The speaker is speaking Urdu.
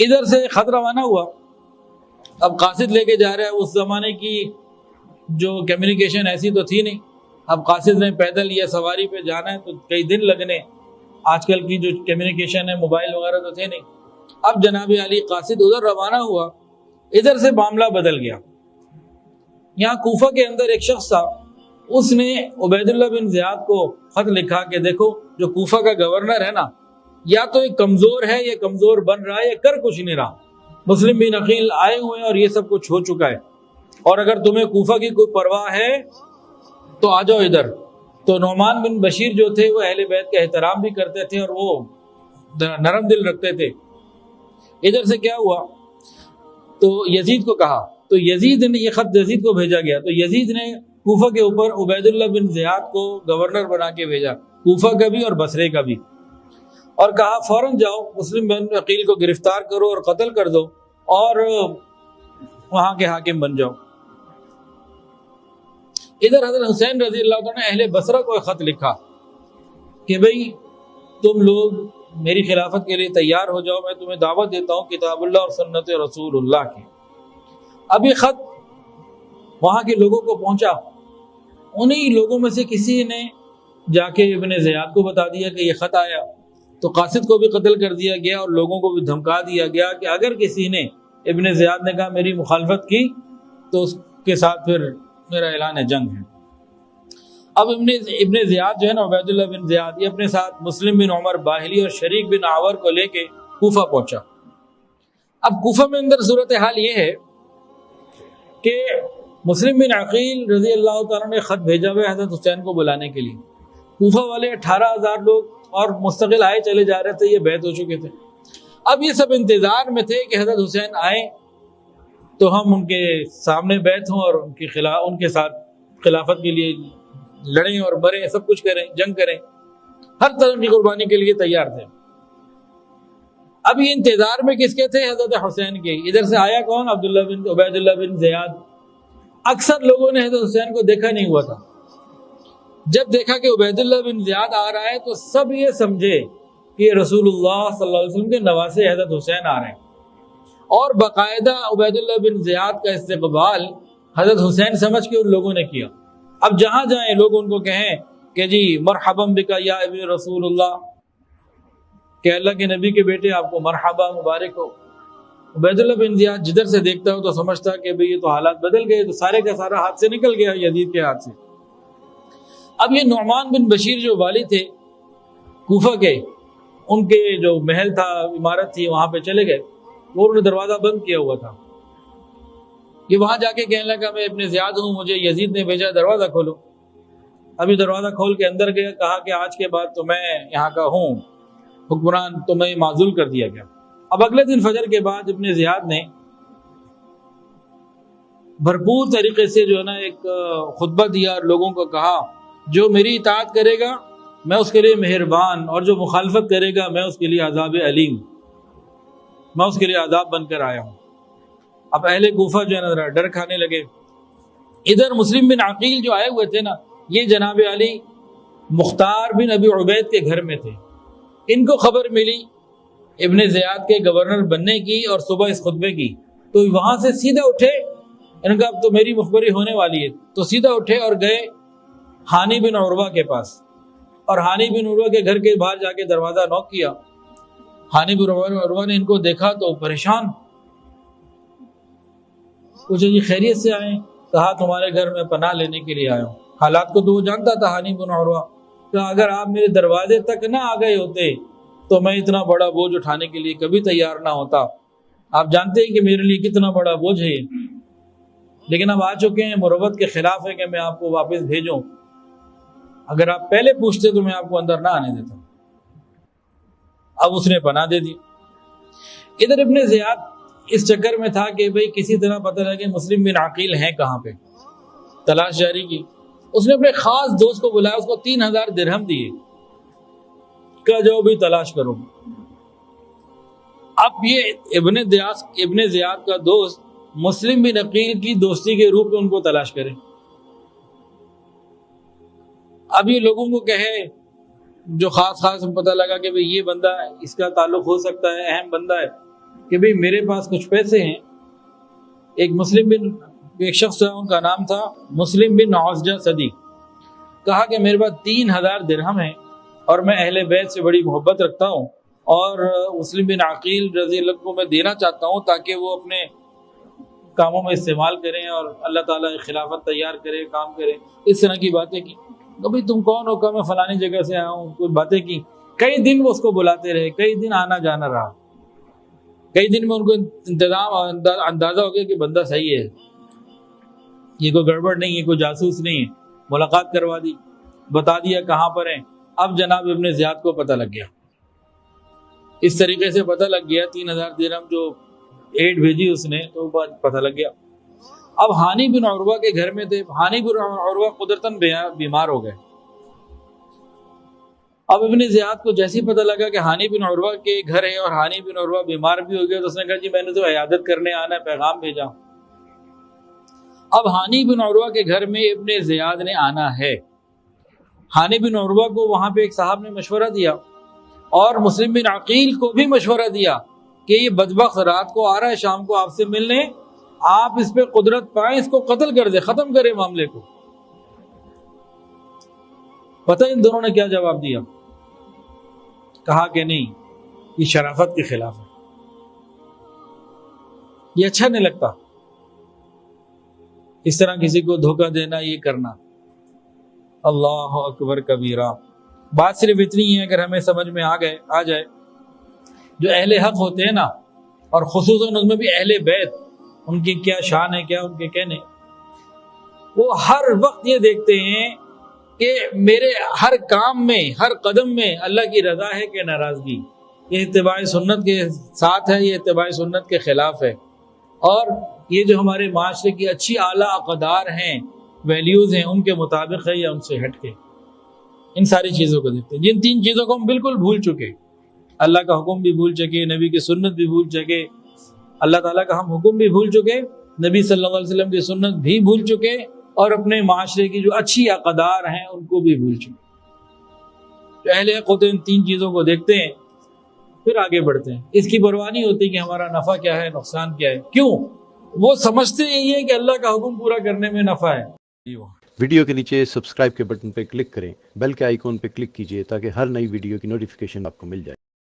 ادھر سے خط روانہ ہوا. اب قاصد لے کے جا رہا ہے. اس زمانے کی جو کمیونیکیشن ایسی تو تھی نہیں. اب قاصد نے پیدل یا سواری پہ جانا ہے تو کئی دن لگنے. آج کل کی جو کمیونیکیشن ہے موبائل وغیرہ تو تھے نہیں. اب جناب علی قاصد ادھر روانہ ہوا. ادھر سے معاملہ بدل گیا. یہاں کوفہ کے اندر ایک شخص تھا, اس نے عبید اللہ بن زیاد کو خط لکھا کہ دیکھو جو کوفہ کا گورنر ہے نا, یا تو یہ کمزور ہے, یہ کمزور بن رہا ہے, یہ کر کچھ نہیں رہا. مسلم بن عقیل آئے ہوئے ہیں اور یہ سب کچھ ہو چکا ہے, اور اگر تمہیں کوفہ کی کوئی پرواہ ہے تو آ جاؤ ادھر. تو نعمان بن بشیر جو تھے وہ اہل بیت کا احترام بھی کرتے تھے اور وہ نرم دل رکھتے تھے. ادھر سے کیا ہوا, تو یزید کو کہا, تو یزید نے یہ خط یزید کو بھیجا گیا. تو یزید نے کوفہ کے اوپر عبید اللہ بن زیاد کو گورنر بنا کے بھیجا, کوفہ کا بھی اور بصرے کا بھی, اور کہا فوراً جاؤ مسلم بن عقیل کو گرفتار کرو اور قتل کر دو اور وہاں کے حاکم بن جاؤ. ادھر حضرت حسین رضی اللہ عنہ نے اہل بصرہ کو ایک خط لکھا کہ بھئی تم لوگ میری خلافت کے لیے تیار ہو جاؤ, میں تمہیں دعوت دیتا ہوں کتاب اللہ اور سنت رسول اللہ کی. اب یہ خط وہاں کے لوگوں کو پہنچا. انہی لوگوں میں سے کسی نے جا کے ابن زیاد کو بتا دیا کہ یہ خط آیا, تو قاصد کو بھی قتل کر دیا گیا اور لوگوں کو بھی دھمکا دیا گیا کہ اگر کسی نے ابن زیاد نے کہا میری مخالفت کی تو اس کے ساتھ پھر میرا اعلان جنگ ہے. اب ابن زیاد جو ہے نا, عبید اللہ بن زیاد, یہ اپنے ساتھ مسلم بن عمر باہلی اور شریک بن عور کو لے کے کوفہ پہنچا. اب کوفہ میں اندر صورتحال یہ ہے کہ مسلم بن عقیل رضی اللہ تعالیٰ نے خط بھیجا ہوا حضرت حسین کو بلانے کے لیے. کوفہ والے 18,000 لوگ اور مستقل آئے چلے جا رہے تھے, یہ بیعت ہو چکے تھے. اب یہ سب انتظار میں تھے کہ حضرت حسین آئیں تو ہم ان کے سامنے بیعت ہوں اور ان کے ساتھ خلافت کے لیے لڑیں اور مریں, سب کچھ کریں, جنگ کریں, ہر طرح کی قربانی کے لیے تیار تھے. اب یہ انتظار میں کس کے تھے؟ حضرت حسین کے. ادھر سے آیا کون؟ عبید اللہ بن زیاد. اکثر لوگوں نے حضرت حسین کو دیکھا نہیں ہوا تھا. جب دیکھا کہ عبید اللہ بن زیاد آ رہا ہے تو سب یہ سمجھے کہ رسول اللہ صلی اللہ علیہ وسلم کے نواسے حضرت حسین آ رہے ہیں, اور باقاعدہ عبید اللہ بن زیاد کا استقبال حضرت حسین سمجھ کے ان لوگوں نے کیا. اب جہاں جائیں لوگ ان کو کہیں کہ جی مرحبا بک یا ابن رسول اللہ, کہ اللہ کے نبی کے بیٹے آپ کو مرحبا, مبارک ہو. عبید اللہ بن زیاد جدھر سے دیکھتا ہو تو سمجھتا کہ بھئی یہ تو حالات بدل گئے, تو سارے کا سارا ہاتھ سے نکل گیا یزید کے ہاتھ سے. اب یہ نعمان بن بشیر جو والی تھے کوفہ کے, ان کے جو محل تھا, عمارت تھی, وہاں پہ چلے گئے. وہ انہوں نے دروازہ بند کیا ہوا تھا. یہ وہاں جا کے کہنے لگا میں ابن زیاد ہوں, مجھے یزید نے بھیجا, دروازہ کھولو. ابھی دروازہ کھول کے اندر گیا, کہا کہ آج کے بعد تو میں یہاں کا ہوں حکمران, تو میں معزول کر دیا گیا. اب اگلے دن فجر کے بعد ابن زیاد نے بھرپور طریقے سے جو ہے نا ایک خطبہ دیا اور لوگوں کو کہا جو میری اطاعت کرے گا میں اس کے لیے مہربان, اور جو مخالفت کرے گا میں اس کے لیے عذاب علیم, میں اس کے لیے عذاب بن کر آیا ہوں. اب اہل کوفہ جو ہے نا ڈر کھانے لگے. ادھر مسلم بن عقیل جو آئے ہوئے تھے نا, یہ جناب علی مختار بن ابی عبید کے گھر میں تھے. ان کو خبر ملی ابن زیاد کے گورنر بننے کی اور صبح اس خطبے کی, تو وہاں سے سیدھا اٹھے. ان کا اب تو میری مخبری ہونے والی ہے, تو سیدھا اٹھے اور گئے ہانی بن عروہ کے پاس, اور ہانی بن عروہ کے گھر کے باہر جا کے دروازہ نوک کیا. ہانی بن عروہ نے ان کو دیکھا تو پریشان, پوچھا جی خیریت سے آئے؟ کہا تمہارے گھر میں پناہ لینے کے لیے آیا ہوں. حالات کو تو وہ جانتا تھا ہانی بن عروہ, کہ اگر آپ میرے دروازے تک نہ آ گئے ہوتے تو میں اتنا بڑا بوجھ اٹھانے کے لیے کبھی تیار نہ ہوتا. آپ جانتے ہیں کہ میرے لیے کتنا بڑا بوجھ ہے, لیکن اب آ چکے ہیں, مروت کے خلاف ہے کہ میں آپ کو واپس بھیجوں. اگر آپ پہلے پوچھتے تو میں آپ کو اندر نہ آنے دیتا. اب اس نے پناہ دے دی. ادھر ابن زیاد اس چکر میں تھا کہ بھئی کسی طرح پتہ لگے مسلم بن عقیل ہیں کہاں پہ, تلاش جاری کی. اس نے اپنے خاص دوست کو بلایا, اس کو 3,000 درہم دیے, کہا جاؤ بھی تلاش کرو. اب یہ ابن زیاد کا دوست مسلم بن عقیل کی دوستی کے روپ میں ان کو تلاش کرے. اب یہ لوگوں کو کہے جو خاص پتہ لگا کہ بھئی یہ بندہ ہے, اس کا تعلق ہو سکتا ہے, اہم بندہ ہے, کہ بھئی میرے پاس کچھ پیسے ہیں. ایک شخص تھا، ان کا نام تھا مسلم بن عوزجہ صدی. کہا کہ میرے پاس 3000 درہم ہیں اور میں اہل بیت سے بڑی محبت رکھتا ہوں، اور مسلم بن عقیل رضی اللہ عنہ کو میں دینا چاہتا ہوں تاکہ وہ اپنے کاموں میں استعمال کریں اور اللہ تعالیٰ خلافت تیار کرے، کام کرے. اس طرح کی باتیں کی. کبھی تم کون ہو؟ کہ میں فلانی جگہ سے آیا ہوں. کوئی باتیں کی. کئی دن وہ اس کو بلاتے رہے، کئی دن آنا جانا رہا. کئی دن میں ان کو اندازہ ہو گیا کہ بندہ صحیح ہے، یہ کوئی گڑبڑ نہیں ہے، کوئی جاسوس نہیں ہے. ملاقات کروا دی، بتا دیا کہاں پر ہیں. اب جناب ابن زیاد کو پتہ لگ گیا. اس طریقے سے پتہ لگ گیا 3000 درہم جو ایڈ بھیجی اس نے تو پتہ لگ گیا. اب ہانی بن عروہ کے گھر میں تھے. ہانی بن عروہ قدرتاً بیمار ہو گئے. اب ابن زیاد کو جیسے پتہ لگا کہ ہانی بن عروہ کے گھر ہے اور ہانی بن عروہ بیمار بھی ہو گیا تو اس نے کہا جی میں نے تو عیادت کرنے آنا ہے، پیغام بھیجا. اب ہانی بن عروہ کے گھر میں ابن زیاد نے آنا ہے. ہانی بن عروہ کو وہاں پہ ایک صاحب نے مشورہ دیا اور مسلم بن عقیل کو بھی مشورہ دیا کہ یہ بدبخت رات کو آ رہا ہے شام کو آپ سے ملنے، آپ اس پہ قدرت پائیں، اس کو قتل کر دیں، ختم کریں معاملے کو. پتہ ان دونوں نے کیا جواب دیا؟ کہا کہ نہیں، یہ شرافت کے خلاف ہے، یہ اچھا نہیں لگتا اس طرح کسی کو دھوکہ دینا، یہ کرنا. اللہ اکبر کبیرہ. بات صرف اتنی ہے، اگر ہمیں سمجھ میں آ جائے جو اہل حق ہوتے ہیں نا، اور خصوصاً ان میں بھی اہل بیت، ان کی کیا شان ہے، کیا ان کے کہنے، وہ ہر وقت یہ دیکھتے ہیں کہ میرے ہر کام میں، ہر قدم میں اللہ کی رضا ہے کہ ناراضگی. یہ اتباع سنت کے ساتھ ہے، یہ اتباع سنت کے خلاف ہے. اور یہ جو ہمارے معاشرے کی اچھی اعلیٰ اقدار ہیں، ویلیوز ہیں، ان کے مطابق ہے یا ان سے ہٹ کے. ان ساری چیزوں کو دیکھتے ہیں. جن 3 چیزوں کو ہم بالکل بھول چکے، اللہ کا حکم بھی بھول چکے، نبی کی سنت بھی بھول چکے، اللہ تعالیٰ کا ہم حکم بھی بھول چکے، نبی صلی اللہ علیہ وسلم کی سنت بھی بھول چکے، اور اپنے معاشرے کی جو اچھی اقدار ہیں ان کو بھی بھول چکے. جو اہل حق ہوتے ہیں ان 3 چیزوں کو دیکھتے ہیں پھر آگے بڑھتے ہیں. اس کی پرواہ نہیں ہوتی کہ ہمارا نفع کیا ہے، نقصان کیا ہے. کیوں؟ وہ سمجھتے یہی ہے کہ اللہ کا حکم پورا کرنے میں نفع ہے. ویڈیو کے نیچے سبسکرائب کے بٹن پہ کلک کریں، بیل کے آئیکن پہ کلک کیجئے تاکہ ہر نئی ویڈیو کی نوٹیفیکیشن آپ کو مل جائے.